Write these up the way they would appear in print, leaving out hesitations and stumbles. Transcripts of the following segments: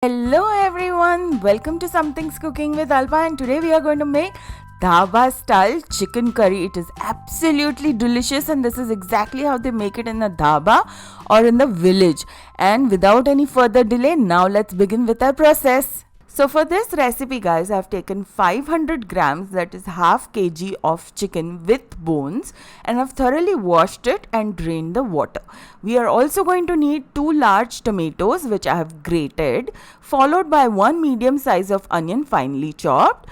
Hello everyone, welcome to Something's Cooking with Alba, and today we are going to make dhaba style chicken curry. It is absolutely delicious and this is exactly how they make it in a dhaba or in the village. And without any further delay, now let's begin with our process. So for this recipe guys, I have taken 500 grams, that is half kg of chicken with bones, and I've thoroughly washed it and drained the water. We are also going to need 2 large tomatoes which I have grated, followed by 1 medium size of onion finely chopped,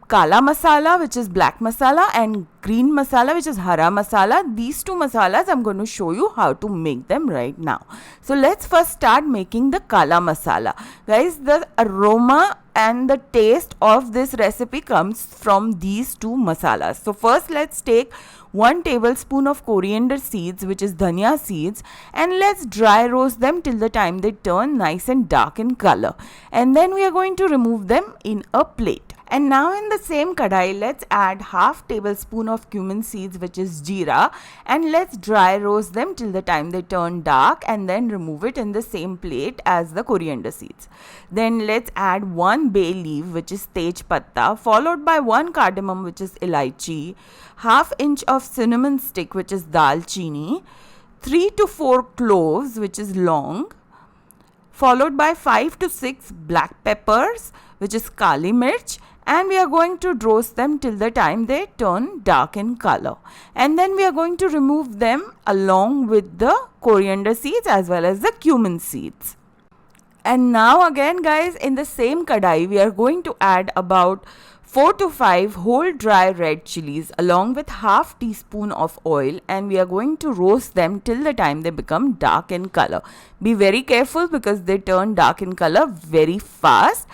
kala masala which is black masala, and green masala which is hara masala. These two masalas I'm going to show you how to make them right now. So let's first start making the kala masala. Guys, the aroma and the taste of this recipe comes from these two masalas. So first let's take 1 tablespoon of coriander seeds which is dhania seeds, and let's dry roast them till the time they turn nice and dark in color, and then we are going to remove them in a plate. And now in the same kadai, let's add half tablespoon of cumin seeds which is jeera, and let's dry roast them till the time they turn dark, and then remove it in the same plate as the coriander seeds. Then let's add 1 bay leaf which is tej patta, followed by 1 cardamom which is elaichi, half inch of cinnamon stick which is dalchini, 3 to 4 cloves which is long, followed by 5 to 6 black peppers which is kali mirch, and we are going to roast them till the time they turn dark in color, and then we are going to remove them along with the coriander seeds as well as the cumin seeds. And now again guys, in the same kadai we are going to add about 4 to 5 whole dry red chilies along with half teaspoon of oil, and we are going to roast them till the time they become dark in color. Be very careful because they turn dark in color very fast,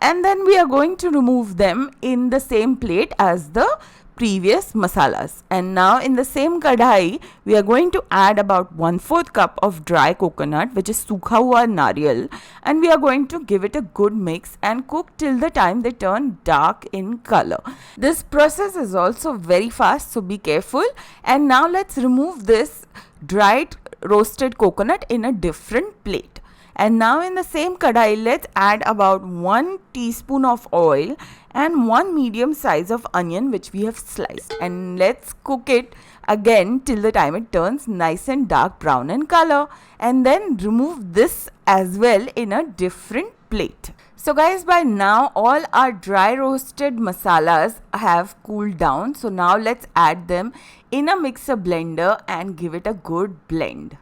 and then we are going to remove them in the same plate as the previous masalas. And now in the same kadai we are going to add about 1/4 cup of dry coconut which is sukha hua nariyal, and we are going to give it a good mix and cook till the time they turn dark in color. This process is also very fast, so be careful. And now let's remove this dried roasted coconut in a different plate. And now in the same kadai, let's add about 1 teaspoon of oil and 1 medium size of onion which we have sliced, and let's cook it again till the time it turns nice and dark brown in color, and then remove this as well in a different plate. So guys, by now all our dry roasted masalas have cooled down, so now let's add them in a mixer blender and give it a good blend.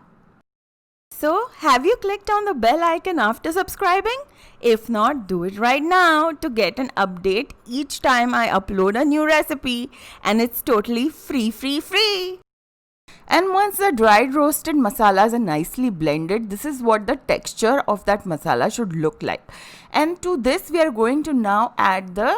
So, have you clicked on the bell icon after subscribing? If not, do it right now to get an update each time I upload a new recipe, and it's totally free. And once the dried roasted masalas are nicely blended, this is what the texture of that masala should look like. And to this we are going to now add the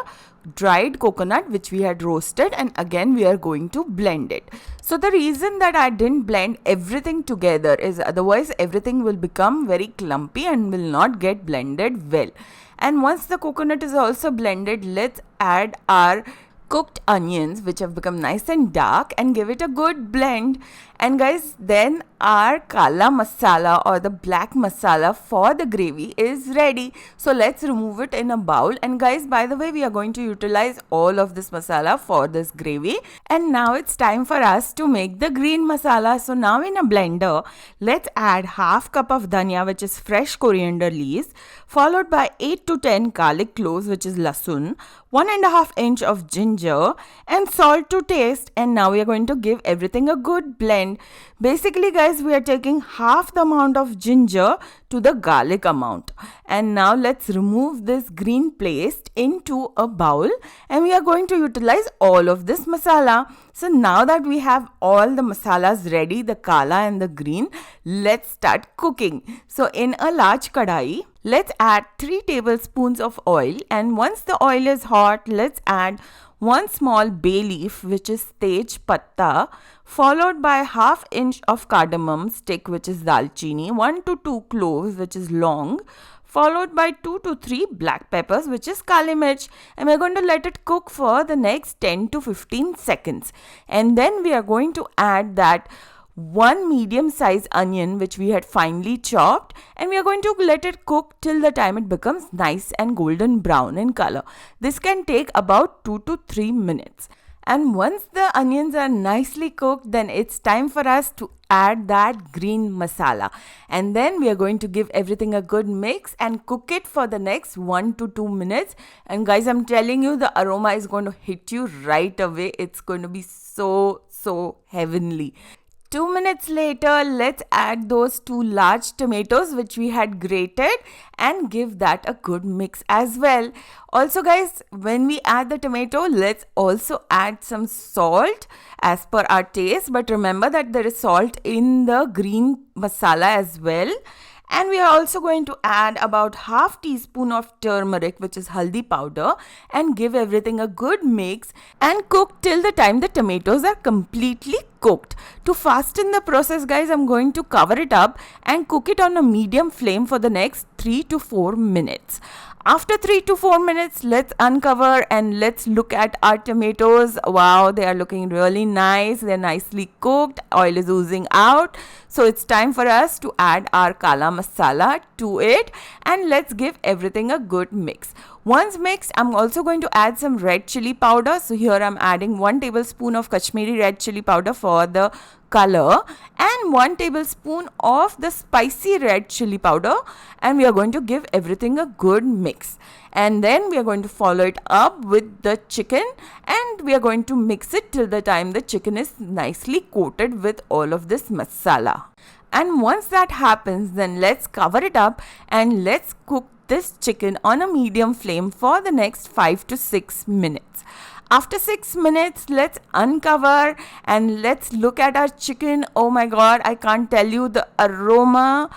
dried coconut which we had roasted, and again we are going to blend it. So the reason that I didn't blend everything together is otherwise everything will become very clumpy and will not get blended well. And once the coconut is also blended, let's add our cooked onions which have become nice and dark and give it a good blend. And guys, then our kala masala or the black masala for the gravy is ready. So let's remove it in a bowl. And guys, by the way, we are going to utilize all of this masala for this gravy. And now it's time for us to make the green masala. So now in a blender, let's add half cup of dhania which is fresh coriander leaves, followed by 8 to 10 garlic cloves which is lasun, 1.5 inch of ginger, and salt to taste. And now we are going to give everything a good blend. Basically guys, we are taking half the amount of ginger to the garlic amount. And now let's remove this green paste into a bowl, and we are going to utilize all of this masala. So now that we have all the masalas ready, the kala and the green, let's start cooking. So in a large kadai, let's add 3 tablespoons of oil, and once the oil is hot, let's add 1 small bay leaf which is tej patta, followed by half inch of cardamom stick which is dalchini, 1 to 2 cloves which is long, followed by 2 to 3 black peppers which is kali mirch, and we're going to let it cook for the next 10 to 15 seconds. And then we are going to add that one medium size onion which we had finely chopped, and we are going to let it cook till the time it becomes nice and golden brown in color. This can take about 2 to 3 minutes. And once the onions are nicely cooked, then it's time for us to add that green masala. And then we are going to give everything a good mix and cook it for the next 1 to 2 minutes. And guys, I'm telling you, the aroma is going to hit you right away. It's going to be so heavenly. 2 minutes later, let's add those 2 large tomatoes which we had grated and give that a good mix as well. Also guys, when we add the tomato, let's also add some salt as per our taste. But remember that there is salt in the green masala as well. And we are also going to add about half teaspoon of turmeric, which is haldi powder, and give everything a good mix and cook till the time the tomatoes are completely cooked. To fasten the process, guys, I'm going to cover it up and cook it on a medium flame for the next 3 to 4 minutes. After 3 to 4 minutes, let's uncover and let's look at our tomatoes. Wow, they are looking really nice. They're nicely cooked. Oil is oozing out. So it's time for us to add our kala masala to it, and let's give everything a good mix. Once mixed, I'm also going to add some red chili powder. So here I'm adding 1 tablespoon of Kashmiri red chili powder for the color and 1 tablespoon of the spicy red chili powder, and we are going to give everything a good mix. And then we are going to follow it up with the chicken, and we are going to mix it till the time the chicken is nicely coated with all of this masala. And once that happens, then let's cover it up and let's cook this chicken on a medium flame for the next 5 to 6 minutes. After 6 minutes, let's uncover and let's look at our chicken. Oh my god, I can't tell you the aroma.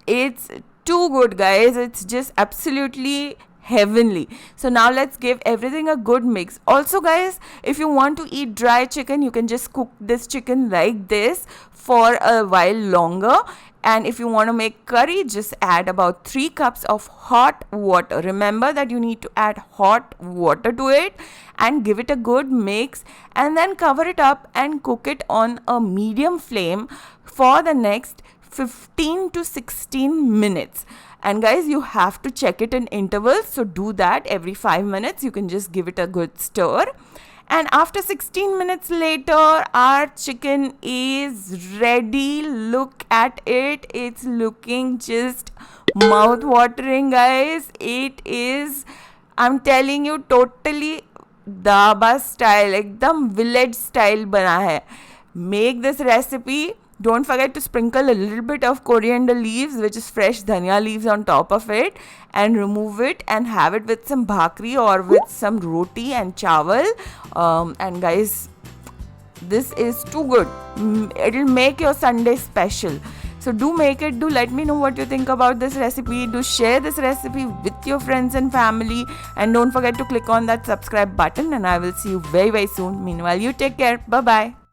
It's too good, guys. It's just absolutely heavenly. So now let's give everything a good mix. Also guys, if you want to eat dry chicken, you can just cook this chicken like this for a while longer. And if you want to make curry, just add about 3 cups of hot water. Remember that you need to add hot water to it and give it a good mix, and then cover it up and cook it on a medium flame for the next 15 to 16 minutes. And guys, you have to check it in intervals, so do that every 5 minutes. You can just give it a good stir. And after 16 minutes later, our chicken is ready. Look at it. It's looking just mouth-watering, guys. It is, I'm telling you, totally dhaba style, ekdam village style bana hai. Make this recipe. Don't forget to sprinkle a little bit of coriander leaves, which is fresh dhania leaves, on top of it, and remove it and have it with some bhakri or with some roti and chawal. And guys, this is too good. It'll make your Sunday special. So do make it. Do let me know what you think about this recipe. Do share this recipe with your friends and family. And don't forget to click on that subscribe button. And I will see you very soon. Meanwhile, you take care. Bye-bye.